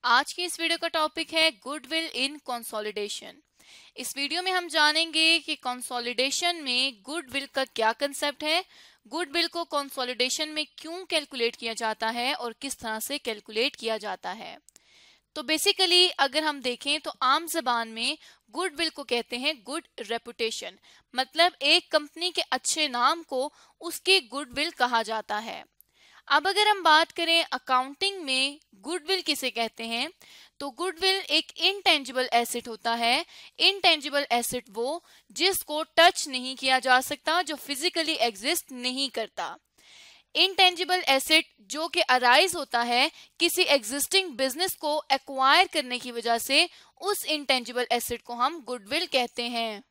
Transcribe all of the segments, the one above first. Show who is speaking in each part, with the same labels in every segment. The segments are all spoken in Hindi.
Speaker 1: आज की इस वीडियो का टॉपिक है गुडविल इन कंसोलिडेशन। इस वीडियो में हम जानेंगे कि कंसोलिडेशन में गुडविल का क्या कंसेप्ट है, गुडविल को कंसोलिडेशन में क्यों कैलकुलेट किया जाता है और किस तरह से कैलकुलेट किया जाता है। तो बेसिकली अगर हम देखें तो आम जबान में गुडविल को कहते हैं गुड रेपुटेशन, मतलब एक कंपनी के अच्छे नाम को उसकी गुडविल कहा जाता है। अब अगर हम बात करें अकाउंटिंग में गुडविल किसे कहते हैं, तो गुडविल एक इनटेंजिबल एसेट होता है। इनटेंजिबल एसेट वो जिसको टच नहीं किया जा सकता, जो फिजिकली एग्जिस्ट नहीं करता। इनटेंजिबल एसेट जो कि अराइज होता है किसी एग्जिस्टिंग बिजनेस को एक्वायर करने की वजह से, उस इनटेंजिबल एसेट को हम गुडविल कहते हैं।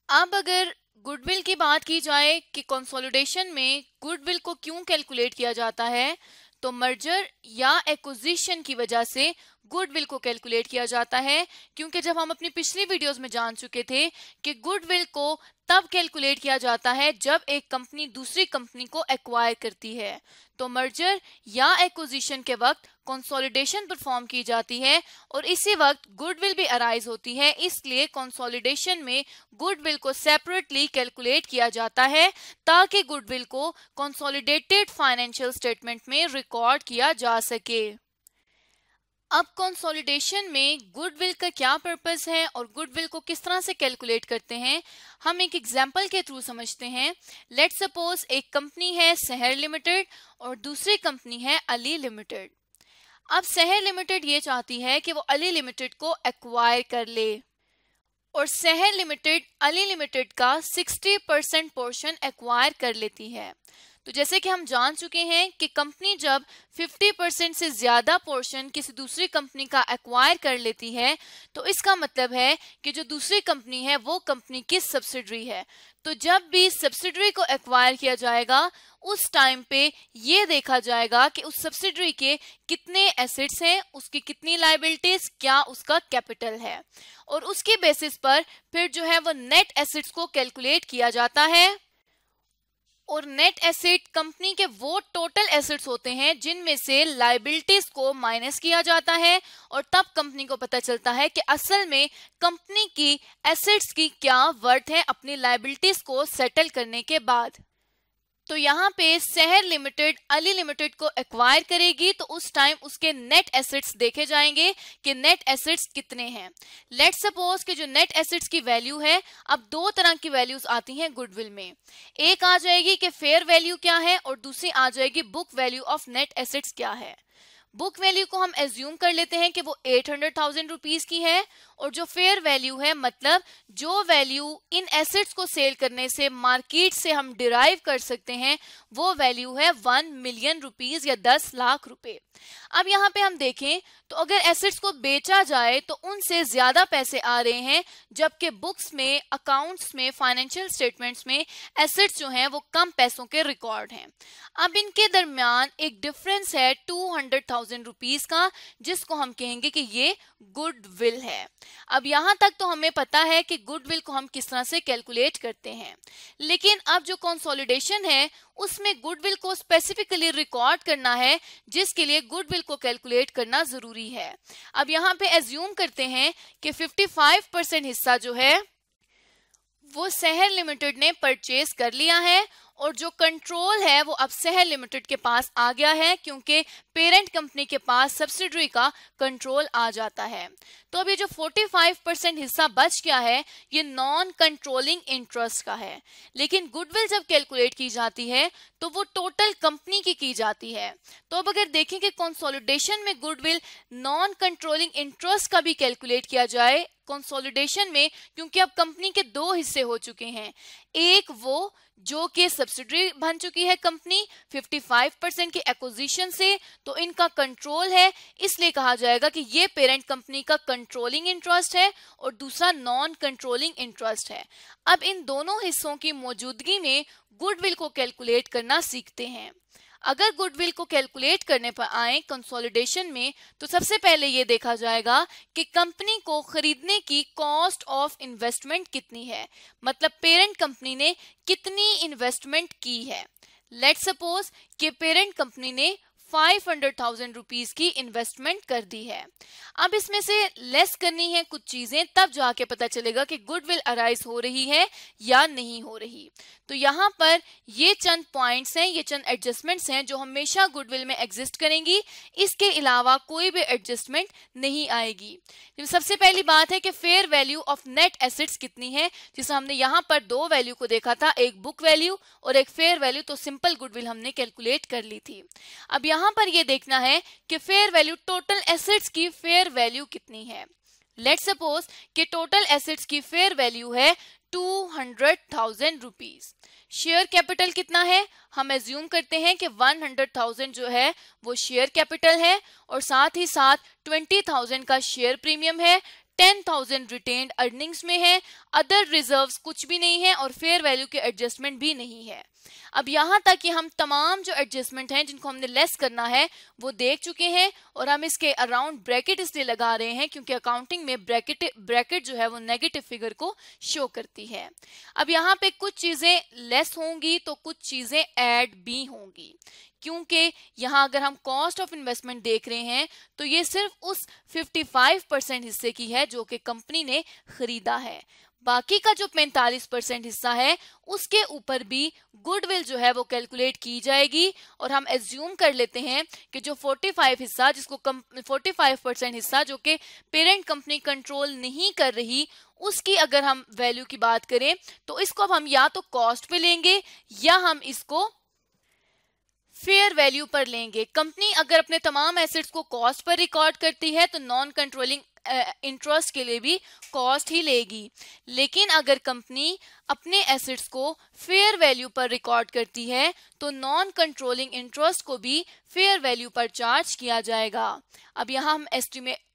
Speaker 1: अब अगर गुडविल की बात की जाए कि कंसोलिडेशन में गुडविल को क्यों कैलकुलेट किया जाता है, तो मर्जर या एक्विजिशन की वजह से गुडविल को कैलकुलेट किया जाता है। क्योंकि जब हम अपनी पिछली वीडियोस में जान चुके थे कि गुडविल को तब कैलकुलेट किया जाता है जब एक कंपनी दूसरी कंपनी को एक्वायर करती है। तो मर्जर या एक्विजिशन के वक्त कंसोलिडेशन परफॉर्म की जाती है और इसी वक्त गुडविल भी अराइज होती है। इसलिए कंसोलिडेशन में गुडविल को सेपरेटली कैलकुलेट किया जाता है ताकि गुडविल को कंसोलिडेटेड फाइनेंशियल स्टेटमेंट में रिकॉर्ड किया जा सके। अब कंसोलिडेशन में गुडविल का क्या पर्पस है और गुडविल को किस तरह से कैलकुलेट करते हैं, हम एक एग्जांपल के थ्रू समझते हैं। लेट्स सपोज एक कंपनी है सहर लिमिटेड और दूसरी कंपनी है अली लिमिटेड। अब सहर लिमिटेड ये चाहती है कि वो अली लिमिटेड को एक्वायर कर ले और सहर लिमिटेड अली लिमिटेड का 60% पोर्शन एक्वायर कर लेती है। तो जैसे कि हम जान चुके हैं कि कंपनी जब 50% से ज्यादा पोर्शन किसी दूसरी कंपनी का एक्वायर कर लेती है, तो इसका मतलब है कि जो दूसरी कंपनी है वो कंपनी की सब्सिडरी है। तो जब भी सब्सिडरी को एक्वायर किया जाएगा उस टाइम पे ये देखा जाएगा कि उस सब्सिडरी के कितने एसेट्स हैं, उसकी कितनी लायबिलिटीज, क्या उसका कैपिटल है, और उसके बेसिस पर फिर जो है वो नेट एसेट्स को कैलकुलेट किया जाता है। और नेट एसेट कंपनी के वो टोटल एसेट्स होते हैं जिनमें से लायबिलिटीज को माइनस किया जाता है और तब कंपनी को पता चलता है कि असल में कंपनी की एसेट्स की क्या वर्थ है अपनी लायबिलिटीज को सेटल करने के बाद। तो यहाँ पे सहर लिमिटेड अली लिमिटेड को एक्वायर करेगी तो उस टाइम उसके नेट एसेट्स देखे जाएंगे कि नेट एसेट्स कितने हैं। लेट्स सपोज कि जो नेट एसेट्स की वैल्यू है, अब दो तरह की वैल्यूज आती हैं गुडविल में। एक आ जाएगी कि फेयर वैल्यू क्या है और दूसरी आ जाएगी book value of net assets क्या है। बुक वैल्यू को हम एज्यूम कर लेते हैं कि वो 800,000 रुपीज की है और जो फेयर वैल्यू है, मतलब जो वैल्यू इन एसेट्स को सेल करने से मार्केट से हम डिराइव कर सकते हैं, वो वैल्यू है 1 मिलियन रुपीज या 10 लाख रुपए। अब यहाँ पे हम देखें तो अगर एसेट्स को बेचा जाए तो उनसे ज्यादा पैसे आ रहे हैं, जबकि बुक्स में, अकाउंट्स में, फाइनेंशियल स्टेटमेंट्स में एसेट्स जो हैं वो कम पैसों के रिकॉर्ड हैं। अब इनके दरमियान एक डिफरेंस है 200,000 रुपीज का, जिसको हम कहेंगे कि ये गुडविल है। अब यहाँ तक तो हमें पता है कि गुडविल को हम किस तरह से कैलकुलेट करते हैं, लेकिन अब जो कंसोलिडेशन है उसमें गुडविल को स्पेसिफिकली रिकॉर्ड करना है, जिसके लिए गुडविल को कैलकुलेट करना जरूरी है। अब यहाँ पे एज्यूम करते हैं कि 55% हिस्सा जो है वो सहर लिमिटेड ने परचेज कर लिया है और जो कंट्रोल है वो अब सहर लिमिटेड के पास आ गया है, क्योंकि पेरेंट कंपनी के पास सब्सिडरी का कंट्रोल आ जाता है। तो अभी जो 45% हिस्सा बच गया है ये नॉन कंट्रोलिंग इंटरेस्ट का है। लेकिन गुडविल जब कैलकुलेट की जाती है तो वो टोटल कंपनी की जाती है। तो अब अगर देखें कि कंसोलिडेशन में गुडविल नॉन कंट्रोलिंग इंटरेस्ट का भी कैलकुलेट किया जाए कंसोलिडेशन में, क्योंकि अब कंपनी के दो हिस्से हो चुके हैं। एक वो जो कि सब्सिडरी बन चुकी है कंपनी 55% की एक्विजिशन से, तो इनका कंट्रोल है, इसलिए कहा जाएगा कि ये पेरेंट कंपनी का कंट्रोलिंग इंटरेस्ट है और दूसरा नॉन कंट्रोलिंग इंटरेस्ट है। अब इन दोनों हिस्सों की मौजूदगी में गुडविल को कैलकुलेट करना सीखते हैं। अगर गुडविल को कैलकुलेट करने पर आए कंसोलिडेशन में, तो सबसे पहले ये देखा जाएगा कि कंपनी को खरीदने की कॉस्ट ऑफ इन्वेस्टमेंट कितनी है, मतलब पेरेंट कंपनी ने कितनी इन्वेस्टमेंट की है। लेट्स सपोज कि पेरेंट कंपनी ने 500,000 रुपीस की इन्वेस्टमेंट कर दी है। अब इसमें से लेस करनी है कुछ चीजें, तब जाके पता चलेगा कि गुडविल अराइज हो रही है या नहीं हो रही। तो यहाँ पर ये चंद पॉइंट्स हैं, ये चंद एडजस्टमेंट्स हैं जो हमेशा गुडविल में एग्जिस्ट करेंगी, इसके अलावा कोई भी एडजस्टमेंट नहीं आएगी। सबसे पहली बात है कि fair value of net assets कितनी है, जिसे हमने यहाँ पर दो वैल्यू को देखा था, एक बुक वैल्यू और एक फेयर वैल्यू, तो सिंपल गुडविल हमने कैलकुलेट कर ली थी। अब यहाँ पर ये देखना है कि फेयर वैल्यू टोटल एसेट्स की फेयर वैल्यू कितनी है। लेट्स सपोज कि टोटल एसेट्स की फेयर वैल्यू है 200,000 रुपीज। शेयर कैपिटल कितना है, हम एज्यूम करते हैं कि 100,000 जो है वो शेयर कैपिटल है और साथ ही साथ 20,000 का शेयर प्रीमियम है, 10,000 रिटेन्ड अर्निंग्स में है, अदर रिजर्व्स कुछ भी नहीं है और फेयर वैल्यू के एडजस्टमेंट भी नहीं है। अब यहाँ तक कि हम तमाम जो एडजस्टमेंट हैं जिनको हमने लेस करना है वो देख चुके हैं और हम इसके अराउंड ब्रैकेट इसलिए लगा रहे हैं क्योंकि अकाउंटिंग में ब्रैकेट जो है वो नेगेटिव फिगर को शो करती है। अब यहाँ पे कुछ चीजें लेस होंगी तो कुछ चीजें ऐड भी होंगी, क्योंकि यहाँ अगर हम कॉस्ट ऑफ इन्वेस्टमेंट देख रहे हैं तो ये सिर्फ उस 55% हिस्से की है जो कि कंपनी ने खरीदा है। बाकी का जो 45% हिस्सा है उसके ऊपर भी गुडविल जो है वो कैलकुलेट की जाएगी और हम एज्यूम कर लेते हैं कि जो 45% हिस्सा जो कि पेरेंट कंपनी कंट्रोल नहीं कर रही, उसकी अगर हम वैल्यू की बात करें तो इसको अब हम या तो कॉस्ट पे लेंगे या हम इसको फेयर वैल्यू पर लेंगे। कंपनी अगर अपने तमाम एसेट्स को कॉस्ट पर रिकॉर्ड करती है तो नॉन कंट्रोलिंग इंटरेस्ट के लिए भी कॉस्ट ही लेगी, लेकिन अगर कंपनी अपने एसेट्स को फेयर वैल्यू पर रिकॉर्ड करती है तो नॉन कंट्रोलिंग इंटरेस्ट को भी फेयर वैल्यू पर चार्ज किया जाएगा। अब यहाँ हम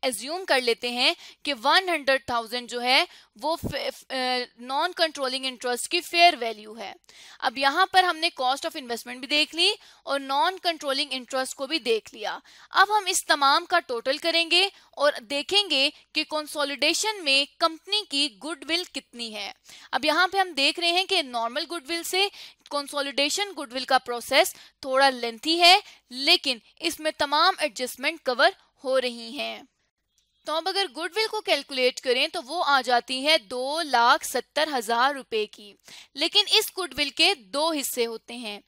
Speaker 1: एज्यूम कर लेते हैं कि 100,000 जो है वो नॉन कंट्रोलिंग इंटरेस्ट की फेयर वैल्यू है। अब यहाँ पर हमने कॉस्ट ऑफ इन्वेस्टमेंट भी देख ली और नॉन कंट्रोलिंग इंटरेस्ट को भी देख लिया। अब हम इस तमाम का टोटल करेंगे और देखेंगे कि कंसोलिडेशन में कंपनी की गुडविल कितनी है। अब यहाँ पे हम देख रहे हैं कि नॉर्मल गुडविल से कंसोलिडेशन गुडविल का प्रोसेस थोड़ा लेंथी है, लेकिन इसमें तमाम एडजस्टमेंट कवर हो रही हैं। तो अब अगर गुडविल को कैलकुलेट करें तो वो आ जाती है 2,70,000 रुपए की, लेकिन इस गुडविल के दो हिस्से होते हैं।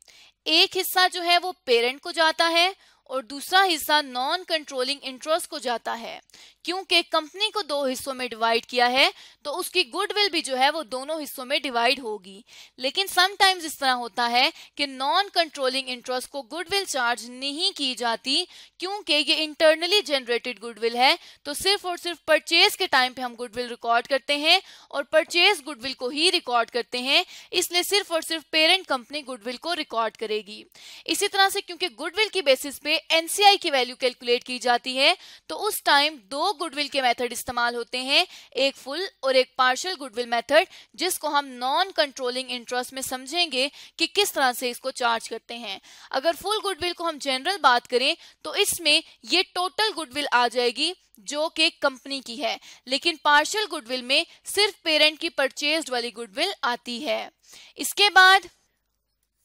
Speaker 1: एक हिस्सा जो है वो पेरेंट को जाता है और दूसरा हिस्सा नॉन कंट्रोलिंग इंटरेस्ट को जाता है। क्योंकि कंपनी को दो हिस्सों में डिवाइड किया है तो उसकी गुडविल भी जो है वो दोनों हिस्सों में डिवाइड होगी, लेकिन समटाइम्स इस तरह होता है कि नॉन कंट्रोलिंग इंटरेस्ट को गुडविल चार्ज नहीं की जाती क्योंकि ये इंटरनली जनरेटेड गुडविल है। तो सिर्फ और सिर्फ परचेज के टाइम पे हम गुडविल रिकॉर्ड करते हैं और परचेज गुडविल को ही रिकॉर्ड करते हैं, इसलिए सिर्फ और सिर्फ पेरेंट कंपनी गुडविल को रिकॉर्ड करेगी। इसी तरह से क्योंकि गुडविल की बेसिस पे एनसीआई की वैल्यू कैलकुलेट की जाती है तो उस टाइम दो गुडविल के मेथड इस्तेमाल होते हैं, एक फुल और एक पार्शियल गुडविल मेथड, जिसको हम नॉन कंट्रोलिंग इंटरेस्ट में समझेंगे कि किस तरह से इसको चार्ज करते हैं। अगर फुल गुडविल को हम जनरल बात करें तो इसमें ये टोटल गुडविल आ जाएगी जो कि कंपनी की है, लेकिन पार्शियल गुडविल में सिर्फ पेरेंट की परचेज्ड वाली गुडविल आती है। इसके बाद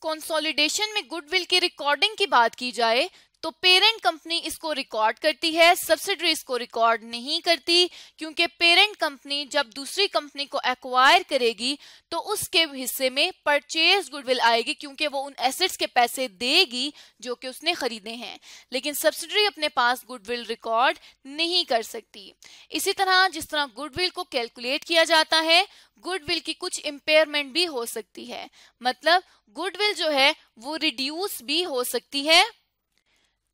Speaker 1: कंसोलिडेशन में गुडविल की रिकॉर्डिंग की बात की जाए तो पेरेंट कंपनी इसको रिकॉर्ड करती है, सब्सिडरी इसको रिकॉर्ड नहीं करती, क्योंकि पेरेंट कंपनी जब दूसरी कंपनी को एक्वायर करेगी तो उसके हिस्से में परचेज गुडविल आएगी, क्योंकि वो उन एसेट्स के पैसे देगी जो कि उसने खरीदे हैं, लेकिन सब्सिडरी अपने पास गुडविल रिकॉर्ड नहीं कर सकती। इसी तरह जिस तरह गुडविल को कैलकुलेट किया जाता है, गुडविल की कुछ इम्पेयरमेंट भी हो सकती है, मतलब गुडविल जो है वो रिड्यूस भी हो सकती है।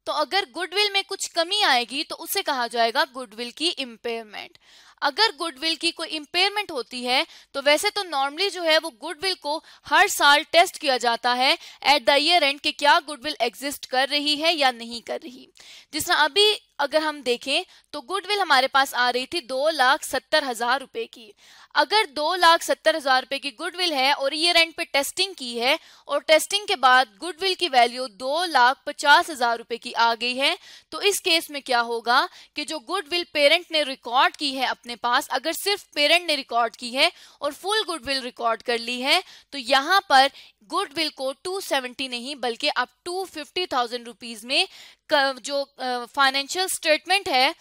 Speaker 1: तो अगर गुडविल में कुछ कमी आएगी तो उसे कहा जाएगा गुडविल की इम्पेयरमेंट। अगर गुडविल की कोई इम्पेयरमेंट होती है तो वैसे तो नॉर्मली जो है वो गुडविल को हर साल टेस्ट किया जाता है एट द ईयर एंड कि क्या गुडविल एग्जिस्ट कर रही है या नहीं कर रही। जिस तरह अभी अगर हम देखें तो गुडविल हमारे पास आ रही थी 2,70,000 रुपए की। अगर 2,70,000 रुपए की गुडविल है और ईयर एंड पे टेस्टिंग की है और टेस्टिंग के बाद गुडविल की वैल्यू 2,50,000 रुपए की आ गई है, तो इस केस में क्या होगा कि जो गुडविल पेरेंट ने रिकॉर्ड की है अपने अपने पास, अगर सिर्फ पेरेंट ने रिकॉर्ड की है और फुल गुडविल रिकॉर्ड कर ली है, तो यहाँ पर गुडविल को 270 नहीं बल्कि अब 250,000 रुपीज में जो फाइनेंशियल स्टेटमेंट है,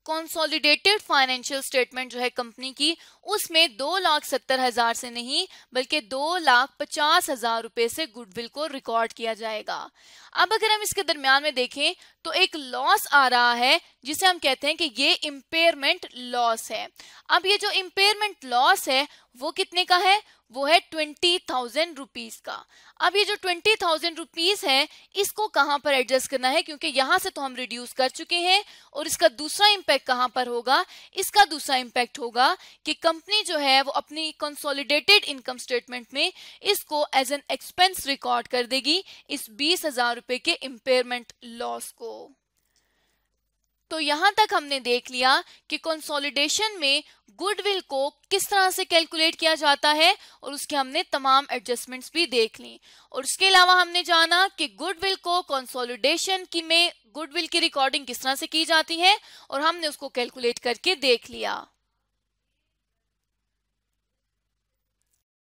Speaker 1: कंसोलिडेटेड फाइनेंशियल स्टेटमेंट जो है कंपनी की, उसमें 2,70,000 से नहीं बल्कि 2,50,000 रुपए से गुडविल को रिकॉर्ड किया जाएगा। अब अगर हम इसके दरमियान में देखें तो एक लॉस आ रहा है जिसे हम कहते हैं कि ये इम्पेयरमेंट लॉस है। अब ये जो इम्पेयरमेंट लॉस है वो कितने का है? वो है 20,000 रुपीज का। अब ये जो 20,000 रुपीज है इसको कहां पर एडजस्ट करना है, क्योंकि यहां से तो हम रिड्यूस कर चुके हैं। और इसका दूसरा इंपैक्ट कहां पर होगा? इसका दूसरा इंपैक्ट होगा कि कंपनी जो है वो अपनी कंसोलिडेटेड इनकम स्टेटमेंट में इसको एज एन एक्सपेंस रिकॉर्ड कर देगी, इस 20,000 रुपए के इम्पेयरमेंट लॉस को। तो यहां तक हमने देख लिया कि कंसोलिडेशन में गुडविल को किस तरह से कैलकुलेट किया जाता है और उसके हमने तमाम एडजस्टमेंट्स भी देख ली। और उसके अलावा हमने जाना कि गुडविल को कंसोलिडेशन की में गुडविल की रिकॉर्डिंग किस तरह से की जाती है और हमने उसको कैलकुलेट करके देख लिया।